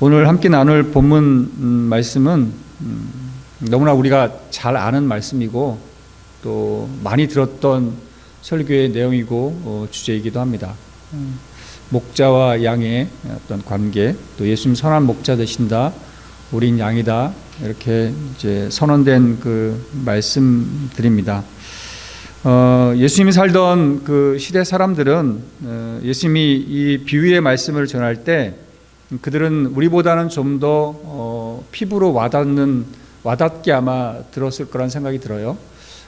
오늘 함께 나눌 본문 말씀은 너무나 우리가 잘 아는 말씀이고 또 많이 들었던 설교의 내용이고 주제이기도 합니다. 목자와 양의 어떤 관계, 또 예수님 선한 목자 되신다, 우린 양이다, 이렇게 이제 선언된 그 말씀들입니다. 예수님이 살던 그 시대 사람들은 예수님이 이 비유의 말씀을 전할 때 그들은 우리보다는 좀 더 피부로 와닿게 아마 들었을 거란 생각이 들어요.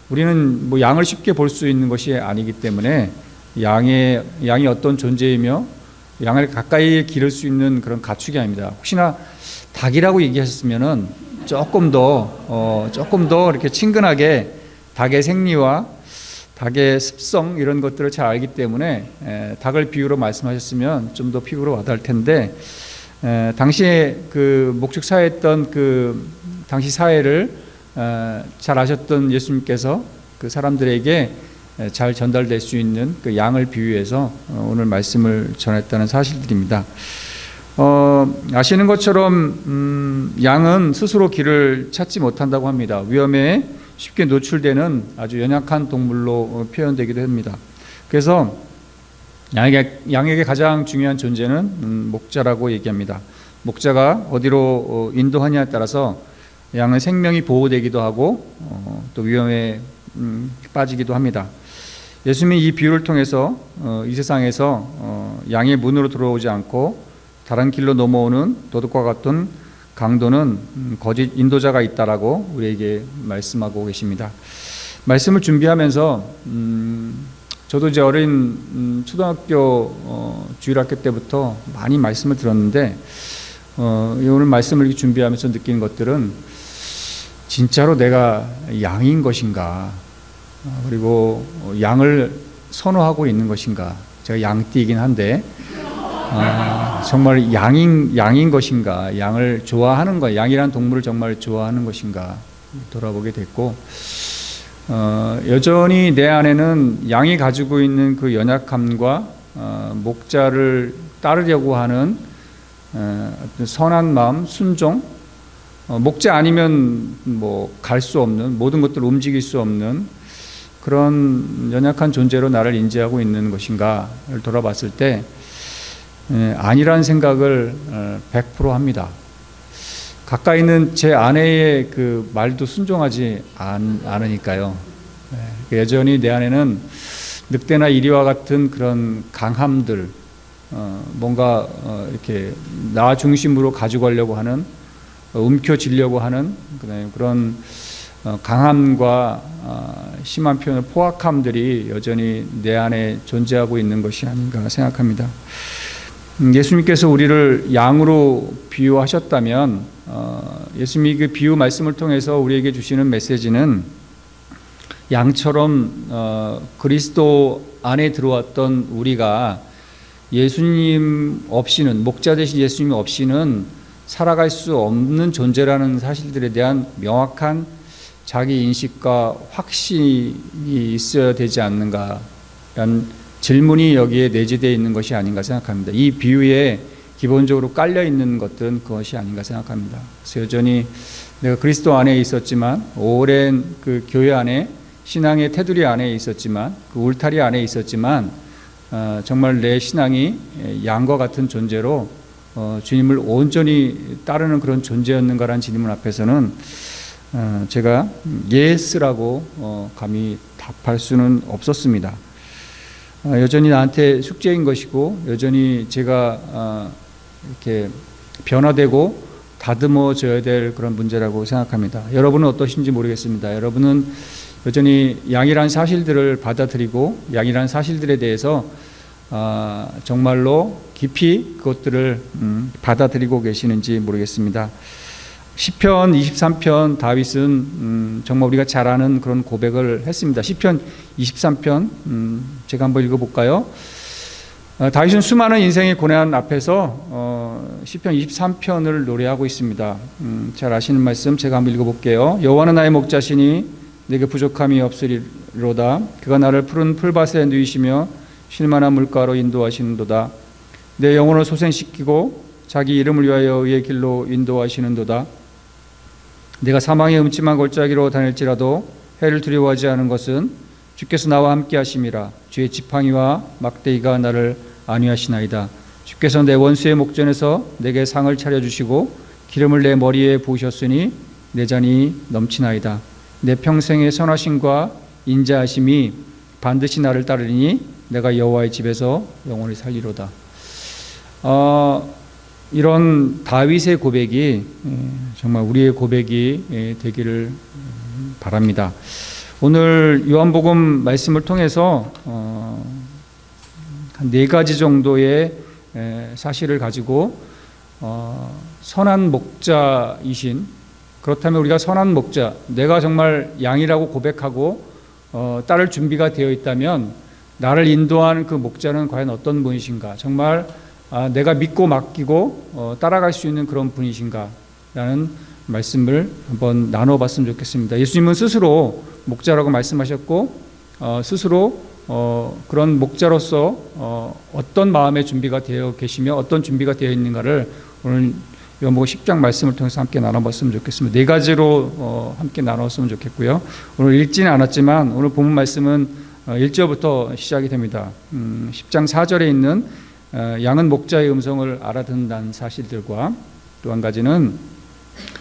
우리는 뭐 양을 쉽게 볼 수 있는 것이 아니기 때문에 양이 어떤 존재이며 양을 가까이 기를 수 있는 그런 가축이 아닙니다. 혹시나 닭이라고 얘기하셨으면은 조금 더 이렇게 친근하게 닭의 생리와 닭의 습성 이런 것들을 잘 알기 때문에 닭을 비유로 말씀하셨으면 좀 더 피부로 와닿을 텐데, 당시에 그 목축 사회했던 그 당시 사회를 잘 아셨던 예수님께서 그 사람들에게 잘 전달될 수 있는 그 양을 비유해서 오늘 말씀을 전했다는 사실들입니다. 아시는 것처럼 양은 스스로 길을 찾지 못한다고 합니다. 위험에 쉽게 노출되는 아주 연약한 동물로 표현되기도 합니다. 그래서 양에게 가장 중요한 존재는 목자라고 얘기합니다. 목자가 어디로 인도하냐에 따라서 양의 생명이 보호되기도 하고 또 위험에 빠지기도 합니다. 예수님이 이 비유를 통해서 이 세상에서 양의 문으로 들어오지 않고 다른 길로 넘어오는 도둑과 같은 강도는 거짓 인도자가 있다라고 우리에게 말씀하고 계십니다. 말씀을 준비하면서 저도 이제 어린 초등학교 주일학교 때부터 많이 말씀을 들었는데 오늘 말씀을 준비하면서 느낀 것들은 진짜로 내가 양인 것인가, 그리고 양을 선호하고 있는 것인가. 제가 양띠이긴 한데 정말 양인 것인가, 양을 좋아하는 것, 양이란 동물을 정말 좋아하는 것인가 돌아보게 됐고, 여전히 내 안에는 양이 가지고 있는 그 연약함과 목자를 따르려고 하는 선한 마음, 순종, 목자 아니면 뭐 갈 수 없는, 모든 것들을 움직일 수 없는 그런 연약한 존재로 나를 인지하고 있는 것인가를 돌아봤을 때 아니라는 생각을 100% 합니다. 가까이 있는 제 아내의 그 말도 순종하지 않으니까요. 여전히 내 안에는 늑대나 이리와 같은 그런 강함들, 뭔가 이렇게 나 중심으로 가져가려고 하는, 움켜쥐려고 하는 그런 강함과 심한 표현을 포악함들이 여전히 내 안에 존재하고 있는 것이 아닌가 생각합니다. 예수님께서 우리를 양으로 비유하셨다면 예수님이 그 비유 말씀을 통해서 우리에게 주시는 메시지는 양처럼 그리스도 안에 들어왔던 우리가 예수님 없이는, 목자 되신 예수님 없이는 살아갈 수 없는 존재라는 사실들에 대한 명확한 자기 인식과 확신이 있어야 되지 않는가라는 질문이 여기에 내재되어 있는 것이 아닌가 생각합니다. 이 비유에 기본적으로 깔려 있는 것들은 그것이 아닌가 생각합니다. 그래서 여전히 내가 그리스도 안에 있었지만, 오랜 그 교회 안에, 신앙의 테두리 안에 있었지만, 그 울타리 안에 있었지만, 정말 내 신앙이 양과 같은 존재로 주님을 온전히 따르는 그런 존재였는가라는 질문 앞에서는 제가 예스라고 감히 답할 수는 없었습니다. 여전히 나한테 숙제인 것이고, 여전히 제가 이렇게 변화되고 다듬어져야 될 그런 문제라고 생각합니다. 여러분은 어떠신지 모르겠습니다. 여러분은 여전히 양이란 사실들을 받아들이고 양이란 사실들에 대해서 정말로 깊이 그것들을 받아들이고 계시는지 모르겠습니다. 시편 23편 다윗은 정말 우리가 잘 아는 그런 고백을 했습니다. 시편 23편 제가 한번 읽어볼까요? 다윗은 수많은 인생의 고난 앞에서 시편 23편을 노래하고 있습니다. 잘 아시는 말씀 제가 한번 읽어볼게요. 여호와는 나의 목자시니 내게 부족함이 없으리로다. 그가 나를 푸른 풀밭에 누이시며 쉴만한 물가로 인도하시는도다. 내 영혼을 소생시키고 자기 이름을 위하여 의의 길로 인도하시는도다. 내가 사망의 음침한 골짜기로 다닐지라도 해를 두려워하지 않은 것은 주께서 나와 함께 하심이라. 주의 지팡이와 막대기가 나를 안위하시나이다. 주께서 내 원수의 목전에서 내게 상을 차려주시고 기름을 내 머리에 부으셨으니 내 잔이 넘치나이다. 내 평생의 선하심과 인자하심이 반드시 나를 따르니 내가 여호와의 집에서 영원히 살리로다. 이런 다윗의 고백이 정말 우리의 고백이 되기를 바랍니다. 오늘 요한복음 말씀을 통해서 한 4가지 정도의 사실을 가지고 선한 목자이신, 그렇다면 우리가 선한 목자, 내가 정말 양이라고 고백하고 따를 준비가 되어 있다면 나를 인도하는 그 목자는 과연 어떤 분이신가, 정말 내가 믿고 맡기고 따라갈 수 있는 그런 분이신가 라는 말씀을 한번 나눠봤으면 좋겠습니다. 예수님은 스스로 목자라고 말씀하셨고 스스로 그런 목자로서 어떤 마음의 준비가 되어 계시며 어떤 준비가 되어 있는가를 오늘 요한복음 10장 말씀을 통해서 함께 나눠봤으면 좋겠습니다. 4가지로 함께 나눴으면 좋겠고요. 오늘 읽지는 않았지만 오늘 본문 말씀은 1절부터 시작이 됩니다. 10장 4절에 있는 양은 목자의 음성을 알아듣는다는 사실들과 또 한 가지는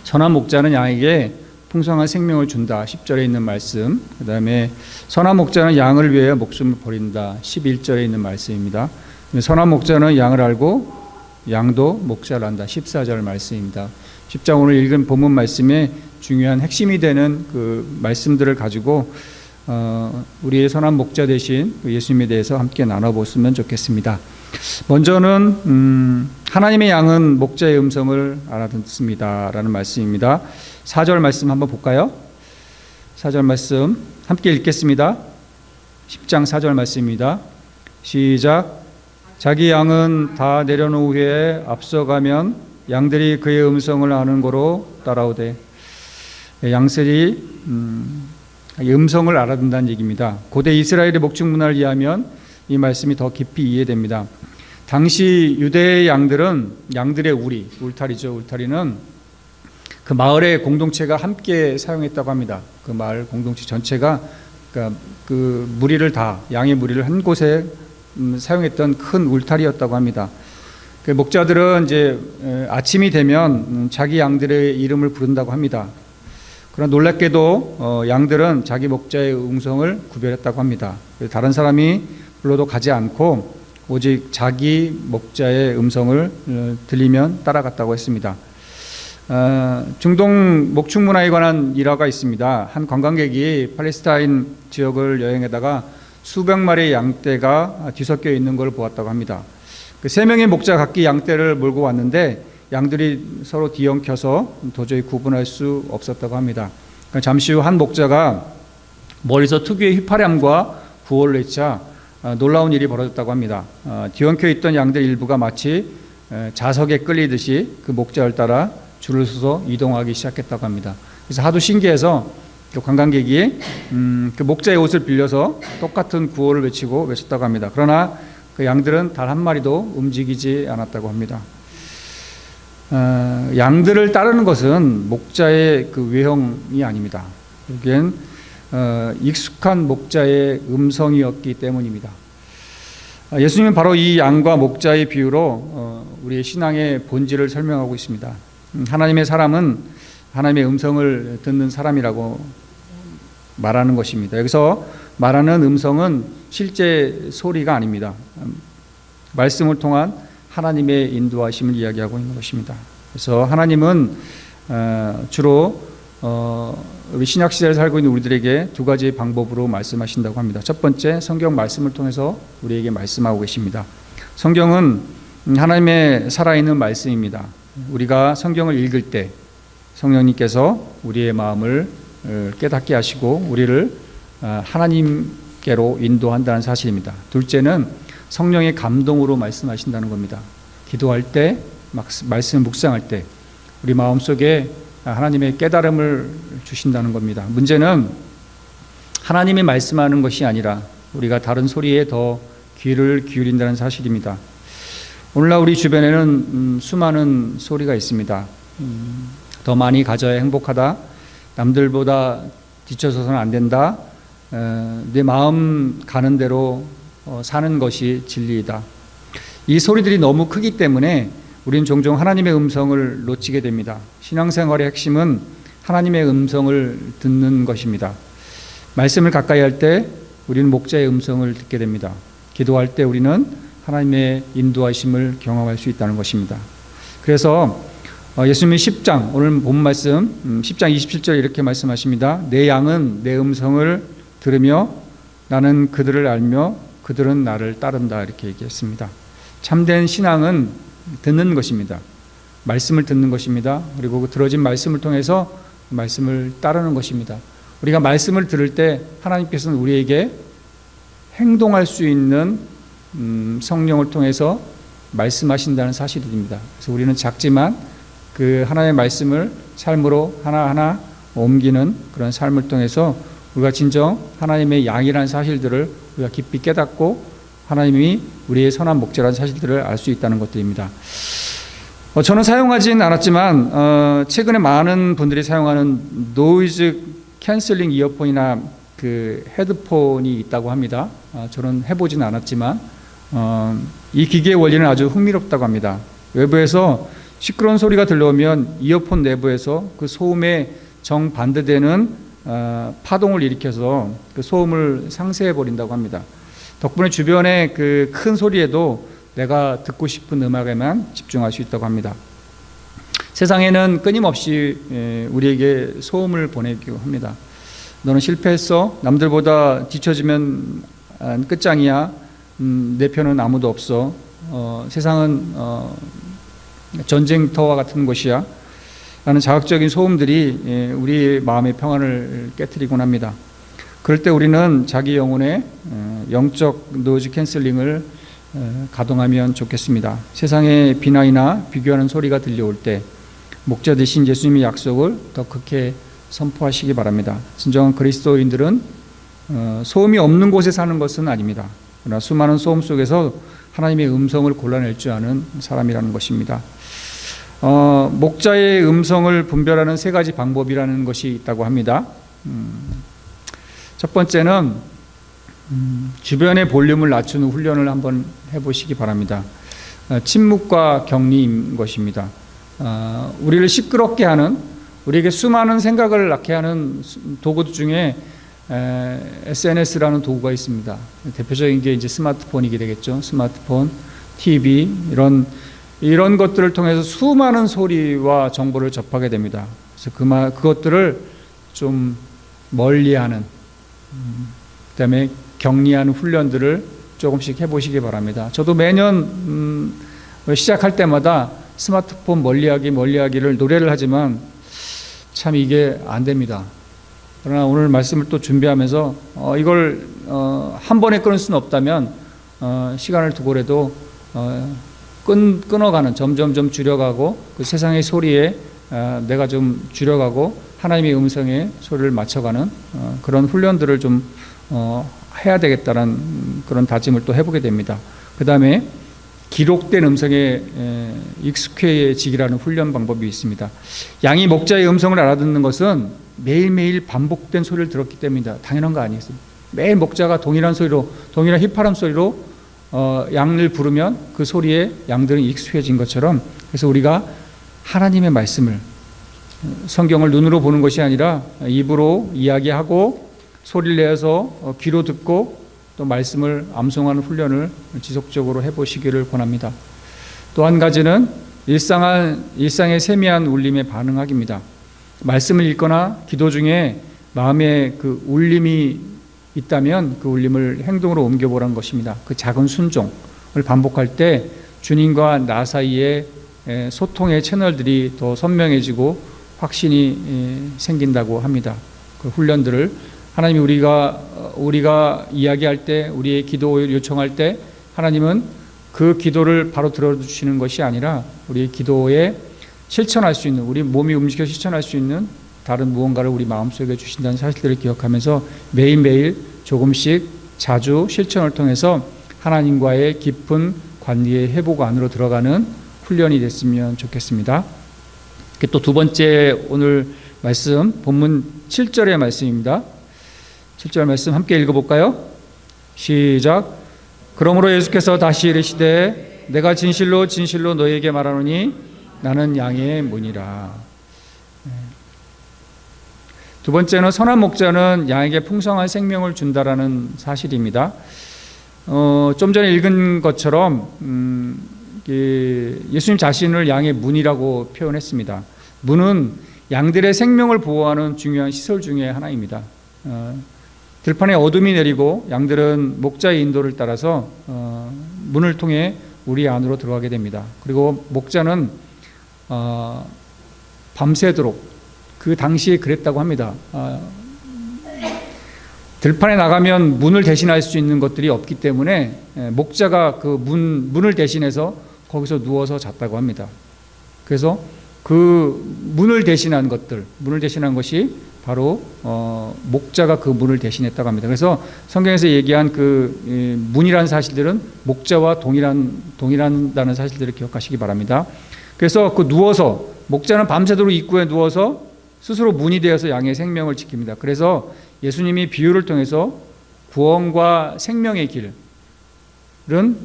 선한 목자는 양에게 풍성한 생명을 준다. 10절에 있는 말씀. 그 다음에 선한 목자는 양을 위하여 목숨을 버린다. 11절에 있는 말씀입니다. 선한 목자는 양을 알고 양도 목자를 안다. 14절 말씀입니다. 10장 오늘 읽은 본문 말씀에 중요한 핵심이 되는 그 말씀들을 가지고 우리의 선한 목자 되신 예수님에 대해서 함께 나눠보시면 좋겠습니다. 먼저는 하나님의 양은 목자의 음성을 알아듣습니다 라는 말씀입니다. 4절 말씀 한번 볼까요? 4절 말씀 함께 읽겠습니다. 10장 4절 말씀입니다. 시작. 자기 양은 다 내려놓은 후에 앞서가면 양들이 그의 음성을 아는 거로 따라오되. 양들이 음성을 알아듣는다는 얘기입니다. 고대 이스라엘의 목축 문화를 이해하면 이 말씀이 더 깊이 이해됩니다. 당시 유대의 양들은 양들의 울타리죠. 울타리는 그 마을의 공동체가 함께 사용했다고 합니다. 그 마을 공동체 전체가 그러니까 그 무리를 다 양의 무리를 한 곳에 사용했던 큰 울타리였다고 합니다. 그 목자들은 이제 아침이 되면 자기 양들의 이름을 부른다고 합니다. 그러나 놀랍게도 양들은 자기 목자의 음성을 구별했다고 합니다. 다른 사람이 불러도 가지 않고 오직 자기 목자의 음성을 들리면 따라갔다고 했습니다. 중동 목축 문화에 관한 일화가 있습니다. 한 관광객이 팔레스타인 지역을 여행하다가 수백 마리의 양떼가 뒤섞여 있는 걸 보았다고 합니다. 그 3명의 목자 각기 양떼를 몰고 왔는데 양들이 서로 뒤엉켜서 도저히 구분할 수 없었다고 합니다. 잠시 후 한 목자가 멀리서 특유의 휘파람과 구호를 외쳐 놀라운 일이 벌어졌다고 합니다. 뒤엉켜 있던 양들 일부가 마치 자석에 끌리듯이 그 목자를 따라 줄을 서서 이동하기 시작했다고 합니다. 그래서 하도 신기해서 그 관광객이 그 목자의 옷을 빌려서 똑같은 구호를 외쳤다고 합니다. 그러나 그 양들은 단 한 마리도 움직이지 않았다고 합니다. 양들을 따르는 것은 목자의 그 외형이 아닙니다. 여기엔 익숙한 목자의 음성이었기 때문입니다. 예수님은 바로 이 양과 목자의 비유로 우리의 신앙의 본질을 설명하고 있습니다. 하나님의 사람은 하나님의 음성을 듣는 사람이라고 말하는 것입니다. 여기서 말하는 음성은 실제 소리가 아닙니다. 말씀을 통한 하나님의 인도하심을 이야기하고 있는 것입니다. 그래서 하나님은 주로 우리 신약 시대에 살고 있는 우리들에게 2가지 방법으로 말씀하신다고 합니다. 첫 번째, 성경 말씀을 통해서 우리에게 말씀하고 계십니다. 성경은 하나님의 살아있는 말씀입니다. 우리가 성경을 읽을 때 성령님께서 우리의 마음을 깨닫게 하시고 우리를 하나님께로 인도한다는 사실입니다. 둘째는 성령의 감동으로 말씀하신다는 겁니다. 기도할 때, 말씀 묵상할 때 우리 마음속에 하나님의 깨달음을 주신다는 겁니다. 문제는 하나님이 말씀하는 것이 아니라 우리가 다른 소리에 더 귀를 기울인다는 사실입니다. 오늘날 우리 주변에는 수많은 소리가 있습니다. 더 많이 가져야 행복하다. 남들보다 뒤쳐서는 안 된다. 내 마음 가는 대로 사는 것이 진리이다. 이 소리들이 너무 크기 때문에 우리는 종종 하나님의 음성을 놓치게 됩니다. 신앙생활의 핵심은 하나님의 음성을 듣는 것입니다. 말씀을 가까이 할 때 우리는 목자의 음성을 듣게 됩니다. 기도할 때 우리는 하나님의 인도하심을 경험할 수 있다는 것입니다. 그래서 예수님이 10장, 오늘 본 말씀 10장 27절 이렇게 말씀하십니다. 내 양은 내 음성을 들으며 나는 그들을 알며 그들은 나를 따른다, 이렇게 얘기했습니다. 참된 신앙은 듣는 것입니다. 말씀을 듣는 것입니다. 그리고 그 들어진 말씀을 통해서 말씀을 따르는 것입니다. 우리가 말씀을 들을 때 하나님께서는 우리에게 행동할 수 있는 성령을 통해서 말씀하신다는 사실입니다. 그래서 우리는 작지만 그 하나님의 말씀을 삶으로 하나하나 옮기는 그런 삶을 통해서 우리가 진정 하나님의 양이라는 사실들을 우리가 깊이 깨닫고 하나님이 우리의 선한 목자라는 사실들을 알 수 있다는 것들입니다. 저는 사용하진 않았지만 최근에 많은 분들이 사용하는 노이즈 캔슬링 이어폰이나 그 헤드폰이 있다고 합니다. 저는 해보진 않았지만 이 기계의 원리는 아주 흥미롭다고 합니다. 외부에서 시끄러운 소리가 들려오면 이어폰 내부에서 그 소음에 정반대되는 파동을 일으켜서 그 소음을 상쇄해 버린다고 합니다. 덕분에 주변의 그 큰 소리에도 내가 듣고 싶은 음악에만 집중할 수 있다고 합니다. 세상에는 끊임없이 우리에게 소음을 보내기도 합니다. 너는 실패했어. 남들보다 뒤처지면 끝장이야. 내 편은 아무도 없어. 세상은 전쟁터와 같은 곳이야. 라는 자극적인 소음들이 우리 마음의 평안을 깨트리곤 합니다. 그럴 때 우리는 자기 영혼의 영적 노이즈 캔슬링을 가동하면 좋겠습니다. 세상의 비난이나 비교하는 소리가 들려올 때 목자 되신 예수님의 약속을 더 크게 선포하시기 바랍니다. 진정한 그리스도인들은 소음이 없는 곳에 사는 것은 아닙니다. 그러나 수많은 소음 속에서 하나님의 음성을 골라낼 줄 아는 사람이라는 것입니다. 목자의 음성을 분별하는 세 가지 방법이라는 것이 있다고 합니다. 첫 번째는 주변의 볼륨을 낮추는 훈련을 한번 해보시기 바랍니다. 침묵과 격리인 것입니다. 우리를 시끄럽게 하는, 우리에게 수많은 생각을 낳게 하는 도구 중에 SNS라는 도구가 있습니다. 대표적인 게 이제 스마트폰이게 되겠죠. 스마트폰, TV 이런 것들을 통해서 수많은 소리와 정보를 접하게 됩니다. 그래서 그것들을 좀 멀리하는, 그다음에 격리하는 훈련들을 조금씩 해보시기 바랍니다. 저도 매년 시작할 때마다 스마트폰 멀리하기를 노래를 하지만 참 이게 안 됩니다. 그러나 오늘 말씀을 또 준비하면서 이걸 한 번에 끊을 수는 없다면 시간을 두고라도 끊어가는, 점점 줄여가고 그 세상의 소리에 내가 좀 줄여가고 하나님의 음성에 소리를 맞춰가는 그런 훈련들을 좀 해야 되겠다는 그런 다짐을 또 해보게 됩니다. 그 다음에 기록된 음성에 익숙해지기라는 훈련 방법이 있습니다. 양이 목자의 음성을 알아듣는 것은 매일매일 반복된 소리를 들었기 때문이다. 당연한 거 아니겠습니까? 매일 목자가 동일한 소리로, 동일한 휘파람 소리로 양을 부르면 그 소리에 양들은 익숙해진 것처럼, 그래서 우리가 하나님의 말씀을, 성경을 눈으로 보는 것이 아니라 입으로 이야기하고 소리를 내서 귀로 듣고 또 말씀을 암송하는 훈련을 지속적으로 해보시기를 권합니다. 또 한 가지는 일상의 세미한 울림에 반응하기입니다. 말씀을 읽거나 기도 중에 마음에 그 울림이 있다면 그 울림을 행동으로 옮겨보라는 것입니다. 그 작은 순종을 반복할 때 주님과 나 사이에 소통의 채널들이 더 선명해지고 확신이 생긴다고 합니다. 그 훈련들을 하나님이 우리가 이야기할 때, 우리의 기도 요청할 때 하나님은 그 기도를 바로 들어주시는 것이 아니라 우리의 기도에 실천할 수 있는, 우리 몸이 움직여 실천할 수 있는 다른 무언가를 우리 마음속에 주신다는 사실들을 기억하면서 매일매일 조금씩 자주 실천을 통해서 하나님과의 깊은 관계 회복 안으로 들어가는 훈련이 됐으면 좋겠습니다. 또 두 번째 오늘 말씀 본문 7절의 말씀입니다. 7절 말씀 함께 읽어볼까요? 시작. 그러므로 예수께서 다시 이르시되 내가 진실로 진실로 너희에게 말하노니 나는 양의 문이라. 두 번째는 선한 목자는 양에게 풍성한 생명을 준다라는 사실입니다. 좀 전에 읽은 것처럼 예수님 자신을 양의 문이라고 표현했습니다. 문은 양들의 생명을 보호하는 중요한 시설 중에 하나입니다. 들판에 어둠이 내리고 양들은 목자의 인도를 따라서 문을 통해 우리 안으로 들어가게 됩니다. 그리고 목자는 밤새도록, 그 당시에 그랬다고 합니다. 들판에 나가면 문을 대신할 수 있는 것들이 없기 때문에 목자가 그 문을 대신해서 거기서 누워서 잤다고 합니다. 그래서 그 문을 대신한 것이 바로 목자가 그 문을 대신했다고 합니다. 그래서 성경에서 얘기한 그 문이라는 사실들은 목자와 동일한다는 사실들을 기억하시기 바랍니다. 그래서 그 누워서 목자는 밤새도록 입구에 누워서 스스로 문이 되어서 양의 생명을 지킵니다. 그래서 예수님이 비유를 통해서 구원과 생명의 길은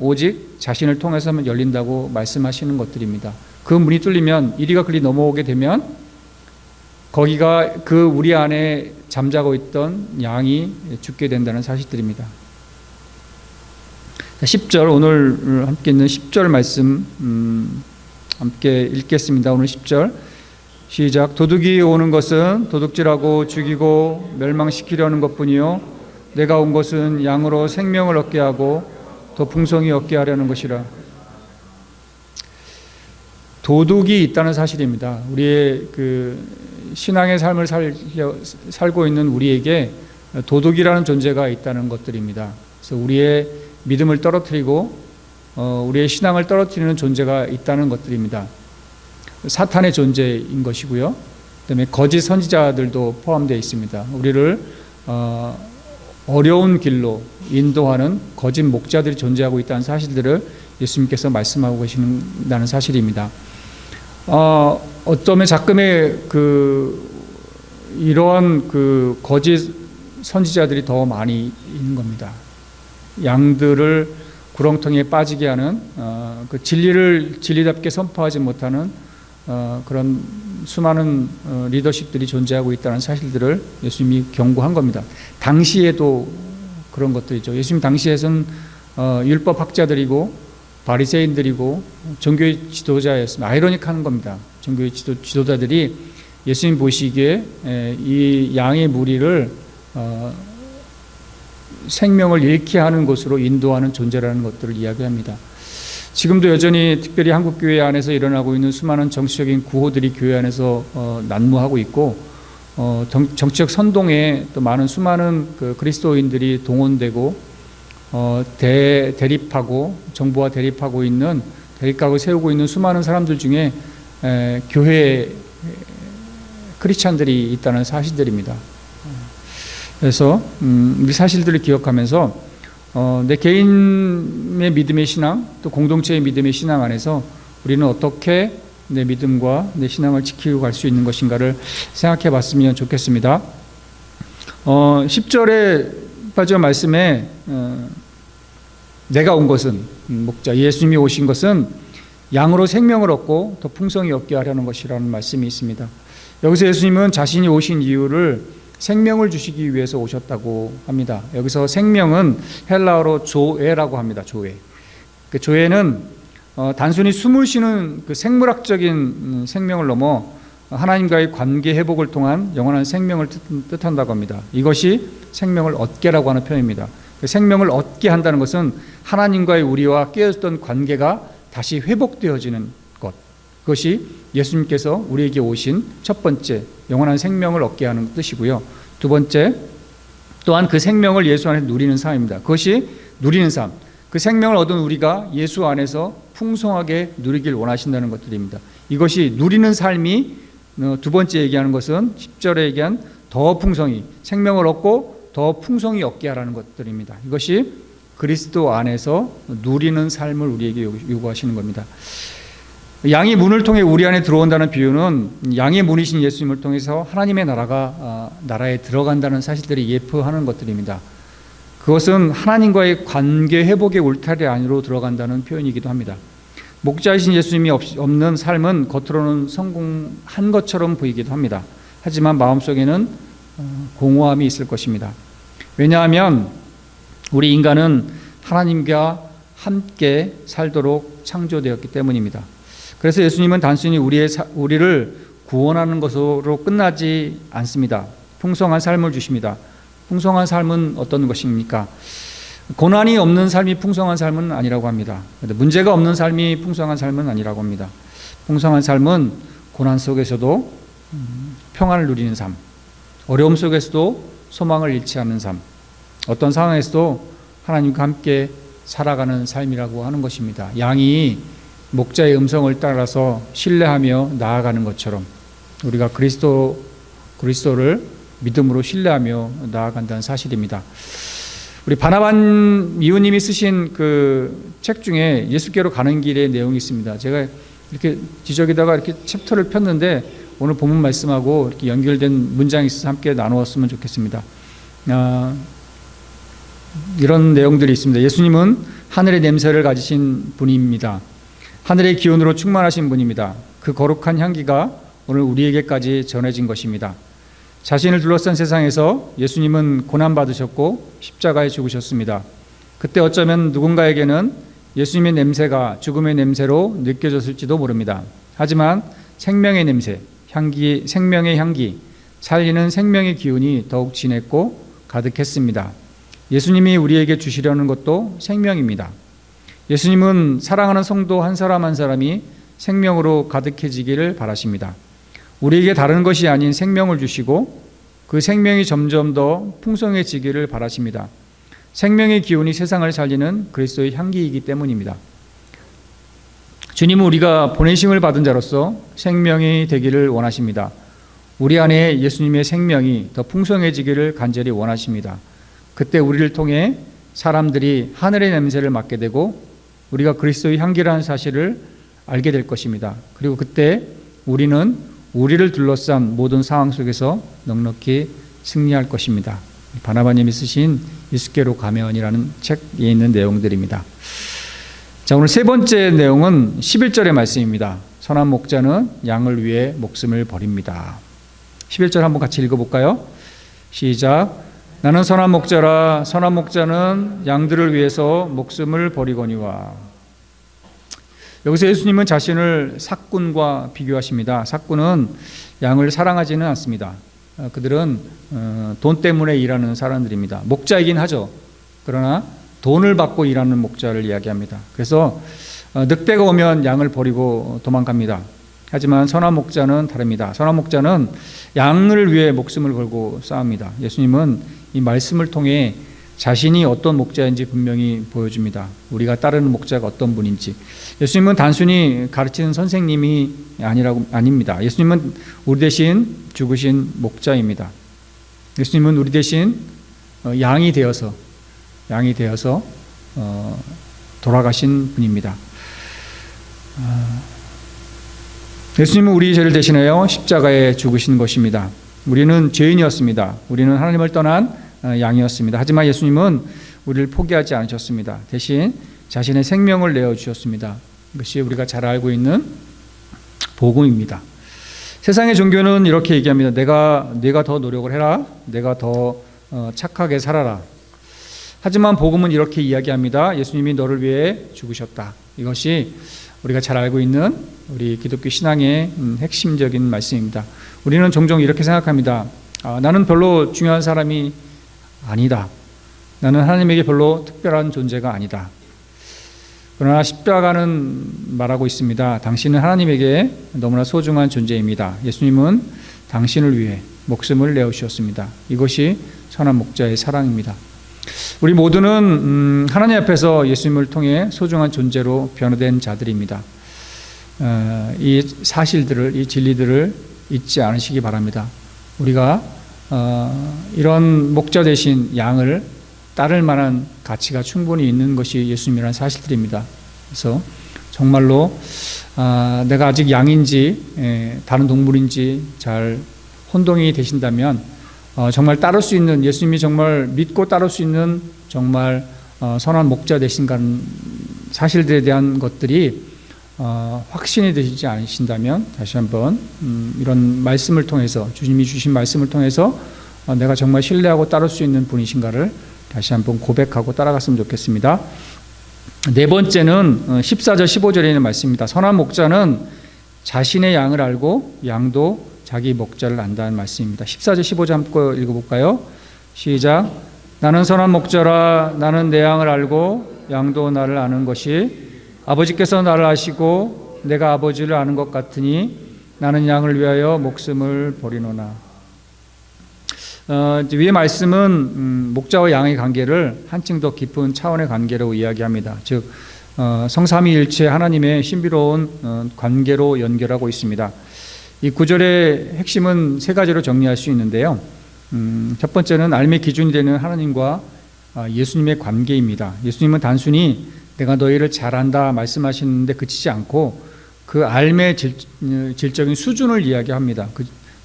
오직 자신을 통해서만 열린다고 말씀하시는 것들입니다. 그 문이 뚫리면 이리가 그리 넘어오게 되면 거기가 그 우리 안에 잠자고 있던 양이 죽게 된다는 사실들입니다. 10절, 오늘 함께 있는 10절 말씀 함께 읽겠습니다. 오늘 10절 시작. 도둑이 오는 것은 도둑질하고 죽이고 멸망시키려는 것뿐이요 내가 온 것은 양으로 생명을 얻게 하고 더 풍성히 얻게 하려는 것이라. 도둑이 있다는 사실입니다. 우리의 그 신앙의 삶을 살고 있는 우리에게 도둑이라는 존재가 있다는 것들입니다. 그래서 우리의 믿음을 떨어뜨리고 우리의 신앙을 떨어뜨리는 존재가 있다는 것들입니다. 사탄의 존재인 것이고요. 그다음에 거짓 선지자들도 포함되어 있습니다. 우리를 어려운 길로 인도하는 거짓 목자들이 존재하고 있다는 사실들을 예수님께서 말씀하고 계신다는 사실입니다. 어쩌면 자금의 이러한 거짓 선지자들이 더 많이 있는 겁니다. 양들을 구렁텅이에 빠지게 하는 그 진리를 진리답게 선포하지 못하는 그런 수많은 리더십들이 존재하고 있다는 사실들을 예수님이 경고한 겁니다. 당시에도 그런 것들이죠. 예수님 당시에서는 율법학자들이고 바리새인들이고 종교의 지도자였습니다. 아이러닉한 겁니다. 종교의 지도자들이 예수님 보시기에 이 양의 무리를 생명을 잃게 하는 곳으로 인도하는 존재라는 것들을 이야기합니다. 지금도 여전히 특별히 한국교회 안에서 일어나고 있는 수많은 정치적인 구호들이 교회 안에서 난무하고 있고 정치적 선동에 또 많은 수많은 그리스도인들이 동원되고 대립하고 정부와 대립각을 세우고 있는 수많은 사람들 중에 교회 크리스찬들이 있다는 사실들입니다. 그래서 이 사실들을 기억하면서 내 개인의 믿음의 신앙 또 공동체의 믿음의 신앙 안에서 우리는 어떻게 내 믿음과 내 신앙을 지키고 갈 수 있는 것인가를 생각해 봤으면 좋겠습니다. 10절에 빠진 말씀에 내가 온 것은 목자 예수님이 오신 것은 양으로 생명을 얻고 더 풍성히 얻게 하려는 것이라는 말씀이 있습니다. 여기서 예수님은 자신이 오신 이유를 생명을 주시기 위해서 오셨다고 합니다. 여기서 생명은 헬라어로 조에라고 합니다. 조에. 그 조에는 단순히 숨을 쉬는 그 생물학적인 생명을 넘어 하나님과의 관계 회복을 통한 영원한 생명을 뜻한다고 합니다. 이것이 생명을 얻게라고 하는 표현입니다. 그 생명을 얻게 한다는 것은 하나님과의 우리와 깨어졌던 관계가 다시 회복되어지는 것. 그것이 예수님께서 우리에게 오신 첫 번째 영원한 생명을 얻게 하는 뜻이고요. 두 번째 또한 그 생명을 예수 안에서 누리는 삶입니다. 그것이 누리는 삶. 그 생명을 얻은 우리가 예수 안에서 풍성하게 누리길 원하신다는 것들입니다. 이것이 누리는 삶이 두 번째 얘기하는 것은 10절에 얘기한 더 풍성히 생명을 얻고 더 풍성히 얻게 하라는 것들입니다. 이것이 그리스도 안에서 누리는 삶을 우리에게 요구하시는 겁니다. 양이 문을 통해 우리 안에 들어온다는 비유는 양의 문이신 예수님을 통해서 하나님의 나라에 들어간다는 사실들이 예표하는 것들입니다. 그것은 하나님과의 관계 회복의 울타리 안으로 들어간다는 표현이기도 합니다. 목자이신 예수님이 없는 삶은 겉으로는 성공한 것처럼 보이기도 합니다. 하지만 마음속에는 공허함이 있을 것입니다. 왜냐하면 우리 인간은 하나님과 함께 살도록 창조되었기 때문입니다. 그래서 예수님은 단순히 우리를 구원하는 것으로 끝나지 않습니다. 풍성한 삶을 주십니다. 풍성한 삶은 어떤 것입니까? 고난이 없는 삶이 풍성한 삶은 아니라고 합니다. 문제가 없는 삶이 풍성한 삶은 아니라고 합니다. 풍성한 삶은 고난 속에서도 평안을 누리는 삶, 어려움 속에서도 소망을 잃지 않는 삶, 어떤 상황에서도 하나님과 함께 살아가는 삶이라고 하는 것입니다. 양이 목자의 음성을 따라서 신뢰하며 나아가는 것처럼 우리가 그리스도를 믿음으로 신뢰하며 나아간다는 사실입니다. 우리 바나반 미우님이 쓰신 그 책 중에 예수께로 가는 길의 내용이 있습니다. 제가 이렇게 지적에다가 이렇게 챕터를 폈는데 오늘 본문 말씀하고 이렇게 연결된 문장이 있어서 함께 나누었으면 좋겠습니다. 이런 내용들이 있습니다. 예수님은 하늘의 냄새를 가지신 분입니다. 하늘의 기운으로 충만하신 분입니다. 그 거룩한 향기가 오늘 우리에게까지 전해진 것입니다. 자신을 둘러싼 세상에서 예수님은 고난받으셨고 십자가에 죽으셨습니다. 그때 어쩌면 누군가에게는 예수님의 냄새가 죽음의 냄새로 느껴졌을지도 모릅니다. 하지만 생명의 냄새, 향기, 생명의 향기, 살리는 생명의 기운이 더욱 진했고 가득했습니다. 예수님이 우리에게 주시려는 것도 생명입니다. 예수님은 사랑하는 성도 한 사람 한 사람이 생명으로 가득해지기를 바라십니다. 우리에게 다른 것이 아닌 생명을 주시고 그 생명이 점점 더 풍성해지기를 바라십니다. 생명의 기운이 세상을 살리는 그리스도의 향기이기 때문입니다. 주님은 우리가 보내심을 받은 자로서 생명이 되기를 원하십니다. 우리 안에 예수님의 생명이 더 풍성해지기를 간절히 원하십니다. 그때 우리를 통해 사람들이 하늘의 냄새를 맡게 되고 우리가 그리스도의 향기라는 사실을 알게 될 것입니다. 그리고 그때 우리는 우리를 둘러싼 모든 상황 속에서 넉넉히 승리할 것입니다. 바나바님이 쓰신 예수께로 가면이라는 책에 있는 내용들입니다. 자, 오늘 세 번째 내용은 11절의 말씀입니다. 선한 목자는 양을 위해 목숨을 버립니다. 11절 한번 같이 읽어볼까요? 시작. 나는 선한 목자라. 선한 목자는 양들을 위해서 목숨을 버리거니와. 여기서 예수님은 자신을 삭군과 비교하십니다. 삭군은 양을 사랑하지는 않습니다. 그들은 돈 때문에 일하는 사람들입니다. 목자이긴 하죠. 그러나 돈을 받고 일하는 목자를 이야기합니다. 그래서 늑대가 오면 양을 버리고 도망갑니다. 하지만 선한 목자는 다릅니다. 선한 목자는 양을 위해 목숨을 걸고 싸웁니다. 예수님은 이 말씀을 통해 자신이 어떤 목자인지 분명히 보여줍니다. 우리가 따르는 목자가 어떤 분인지. 예수님은 단순히 가르치는 선생님이 아닙니다. 예수님은 우리 대신 죽으신 목자입니다. 예수님은 우리 대신 양이 되어서 돌아가신 분입니다. 예수님은 우리 죄를 대신하여 십자가에 죽으신 것입니다. 우리는 죄인이었습니다. 우리는 하나님을 떠난 양이었습니다. 하지만 예수님은 우리를 포기하지 않으셨습니다. 대신 자신의 생명을 내어주셨습니다. 이것이 우리가 잘 알고 있는 복음입니다. 세상의 종교는 이렇게 얘기합니다. 내가 더 노력을 해라. 내가 더 착하게 살아라. 하지만 복음은 이렇게 이야기합니다. 예수님이 너를 위해 죽으셨다. 이것이 우리가 잘 알고 있는 우리 기독교 신앙의 핵심적인 말씀입니다. 우리는 종종 이렇게 생각합니다. 나는 별로 중요한 사람이 아니다. 나는 하나님에게 별로 특별한 존재가 아니다. 그러나 십자가는 말하고 있습니다. 당신은 하나님에게 너무나 소중한 존재입니다. 예수님은 당신을 위해 목숨을 내어주셨습니다. 이것이 선한 목자의 사랑입니다. 우리 모두는 하나님 앞에서 예수님을 통해 소중한 존재로 변화된 자들입니다. 이 사실들을, 이 진리들을 잊지 않으시기 바랍니다. 우리가 이런 목자 대신 양을 따를 만한 가치가 충분히 있는 것이 예수님이라는 사실들입니다. 그래서 정말로 내가 아직 양인지 다른 동물인지 잘 혼동이 되신다면 정말 따를 수 있는, 예수님이 정말 믿고 따를 수 있는 정말 선한 목자 되신다는 사실들에 대한 것들이 확신이 되시지 않으신다면 다시 한번 이런 말씀을 통해서, 주님이 주신 말씀을 통해서 내가 정말 신뢰하고 따를 수 있는 분이신가를 다시 한번 고백하고 따라갔으면 좋겠습니다. 네 번째는 14절 15절에 있는 말씀입니다. 선한 목자는 자신의 양을 알고 양도 자기 목자를 안다는 말씀입니다. 14절 15절 함께 읽어볼까요? 시작. 나는 선한 목자라. 나는 내 양을 알고 양도 나를 아는 것이 아버지께서 나를 아시고 내가 아버지를 아는 것 같으니 나는 양을 위하여 목숨을 버리노나. 위의 말씀은 목자와 양의 관계를 한층 더 깊은 차원의 관계로 이야기합니다. 즉 성삼위일체 하나님의 신비로운 관계로 연결하고 있습니다. 이 구절의 핵심은 세 가지로 정리할 수 있는데요. 첫 번째는 삶의 기준이 되는 하나님과 예수님의 관계입니다. 예수님은 단순히 내가 너희를 잘 안다 말씀하시는데 그치지 않고 그 삶의 질적인 수준을 이야기합니다.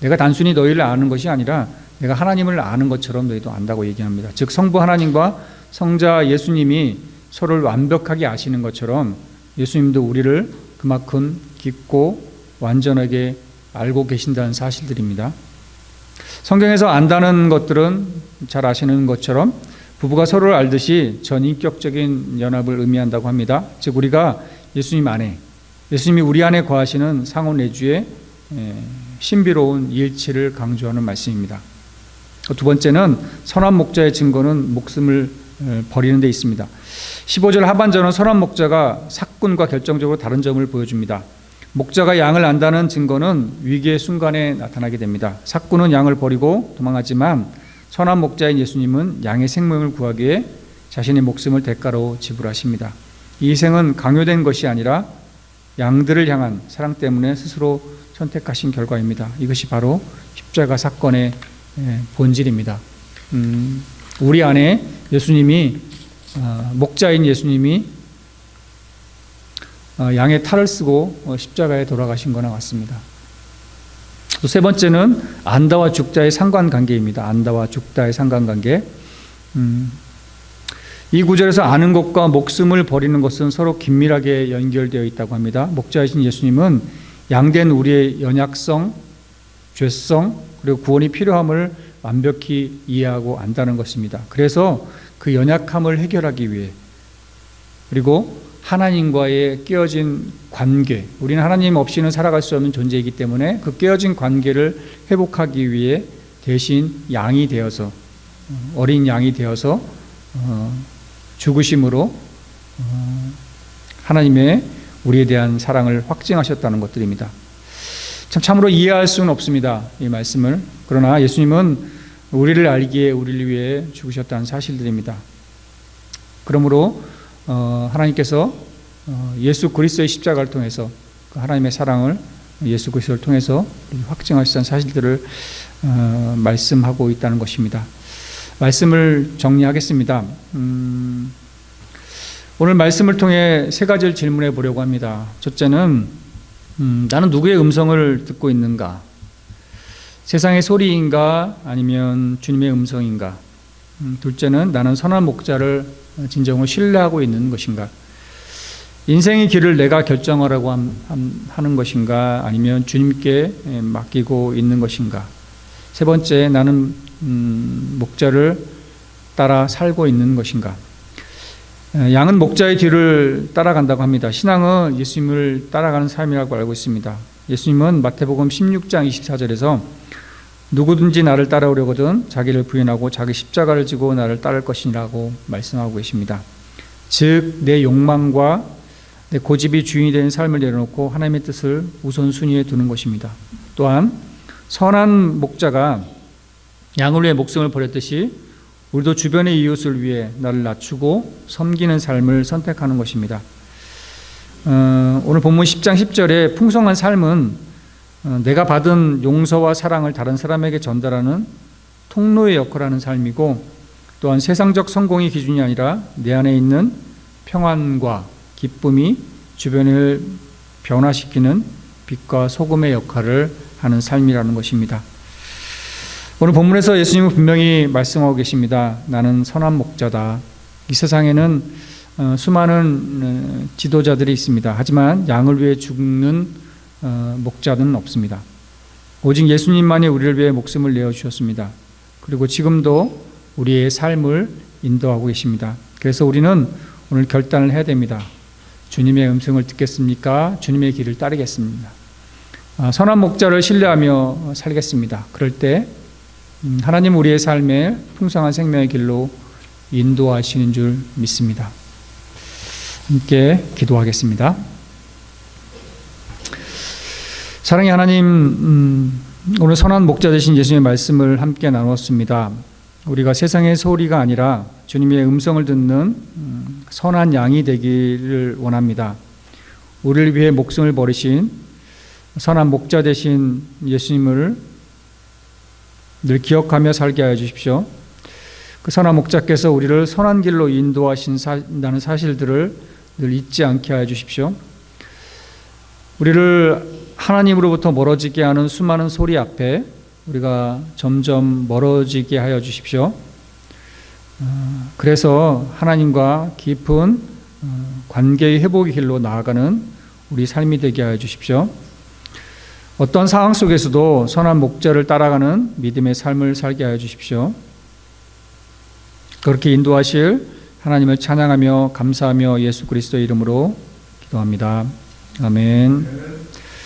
내가 단순히 너희를 아는 것이 아니라 내가 하나님을 아는 것처럼 너희도 안다고 얘기합니다. 즉 성부 하나님과 성자 예수님이 서로를 완벽하게 아시는 것처럼 예수님도 우리를 그만큼 깊고 완전하게 알고 계신다는 사실들입니다. 성경에서 안다는 것들은 잘 아시는 것처럼 부부가 서로를 알듯이 전인격적인 연합을 의미한다고 합니다. 즉 우리가 예수님 안에, 예수님이 우리 안에 거하시는 상호내주의 신비로운 일치를 강조하는 말씀입니다. 두 번째는 선한 목자의 증거는 목숨을 버리는 데 있습니다. 15절 하반절은 선한 목자가 삭군과 결정적으로 다른 점을 보여줍니다. 목자가 양을 안다는 증거는 위기의 순간에 나타나게 됩니다. 삭군은 양을 버리고 도망하지만 선한 목자인 예수님은 양의 생명을 구하기 위해 자신의 목숨을 대가로 지불하십니다. 이 희생은 강요된 것이 아니라 양들을 향한 사랑 때문에 스스로 선택하신 결과입니다. 이것이 바로 십자가 사건의 본질입니다. 우리 안에 예수님이, 목자인 예수님이 양의 탈을 쓰고 십자가에 돌아가신 거나 같습니다. 또 세 번째는 안다와 죽다의 상관관계입니다. 안다와 죽다의 상관관계. 이 구절에서 아는 것과 목숨을 버리는 것은 서로 긴밀하게 연결되어 있다고 합니다. 목자이신 예수님은 양된 우리의 연약성, 죄성, 그리고 구원이 필요함을 완벽히 이해하고 안다는 것입니다. 그래서 그 연약함을 해결하기 위해, 그리고 하나님과의 깨어진 관계, 우리는 하나님 없이는 살아갈 수 없는 존재이기 때문에 그 깨어진 관계를 회복하기 위해 대신 양이 되어서, 어린 양이 되어서 죽으심으로 하나님의 우리에 대한 사랑을 확증하셨다는 것들입니다. 참으로 이해할 수는 없습니다, 이 말씀을. 그러나 예수님은 우리를 알기에 우리를 위해 죽으셨다는 사실들입니다. 그러므로 하나님께서 예수 그리스도의 십자가를 통해서 그 하나님의 사랑을 예수 그리스도를 통해서 확증하셨다는 사실들을 말씀하고 있다는 것입니다. 말씀을 정리하겠습니다. 오늘 말씀을 통해 세 가지를 질문해 보려고 합니다. 첫째는 나는 누구의 음성을 듣고 있는가? 세상의 소리인가 아니면 주님의 음성인가? 둘째는 나는 선한 목자를 진정으로 신뢰하고 있는 것인가? 인생의 길을 내가 결정하라고 하는 것인가 아니면 주님께 맡기고 있는 것인가? 세 번째, 나는 목자를 따라 살고 있는 것인가? 양은 목자의 뒤를 따라간다고 합니다. 신앙은 예수님을 따라가는 삶이라고 알고 있습니다. 예수님은 마태복음 16장 24절에서 누구든지 나를 따라오려거든 자기를 부인하고 자기 십자가를 지고 나를 따를 것이라고 말씀하고 계십니다. 즉 내 욕망과 내 고집이 주인이 되는 삶을 내려놓고 하나님의 뜻을 우선순위에 두는 것입니다. 또한 선한 목자가 양을 위해 목숨을 버렸듯이 우리도 주변의 이웃을 위해 나를 낮추고 섬기는 삶을 선택하는 것입니다. 오늘 본문 10장 10절에 풍성한 삶은 내가 받은 용서와 사랑을 다른 사람에게 전달하는 통로의 역할을 하는 삶이고, 또 또한 세상적 성공이 기준이 아니라 내 안에 있는 평안과 기쁨이 주변을 변화시키는 빛과 소금의 역할을 하는 삶이라는 것입니다. 오늘 본문에서 예수님은 분명히 말씀하고 계십니다. 나는 선한 목자다. 이 세상에는 수많은 지도자들이 있습니다. 하지만 양을 위해 죽는 목자는 없습니다. 오직 예수님만이 우리를 위해 목숨을 내어주셨습니다. 그리고 지금도 우리의 삶을 인도하고 계십니다. 그래서 우리는 오늘 결단을 해야 됩니다. 주님의 음성을 듣겠습니까? 주님의 길을 따르겠습니다. 선한 목자를 신뢰하며 살겠습니다. 그럴 때 하나님 우리의 삶에 풍성한 생명의 길로 인도하시는 줄 믿습니다. 함께 기도하겠습니다. 사랑의 하나님, 오늘 선한 목자 되신 예수님의 말씀을 함께 나누었습니다. 우리가 세상의 소리가 아니라 주님의 음성을 듣는 선한 양이 되기를 원합니다. 우리를 위해 목숨을 버리신 선한 목자 되신 예수님을 늘 기억하며 살게 하여 주십시오. 그 선한 목자께서 우리를 선한 길로 인도하신다는 사실들을 늘 잊지 않게 하여 주십시오. 우리를 하나님으로부터 멀어지게 하는 수많은 소리 앞에 우리가 점점 멀어지게 하여 주십시오. 그래서 하나님과 깊은 관계의 회복의 길로 나아가는 우리 삶이 되게 하여 주십시오. 어떤 상황 속에서도 선한 목자를 따라가는 믿음의 삶을 살게 하여 주십시오. 그렇게 인도하실 하나님을 찬양하며 감사하며 예수 그리스도의 이름으로 기도합니다. 아멘.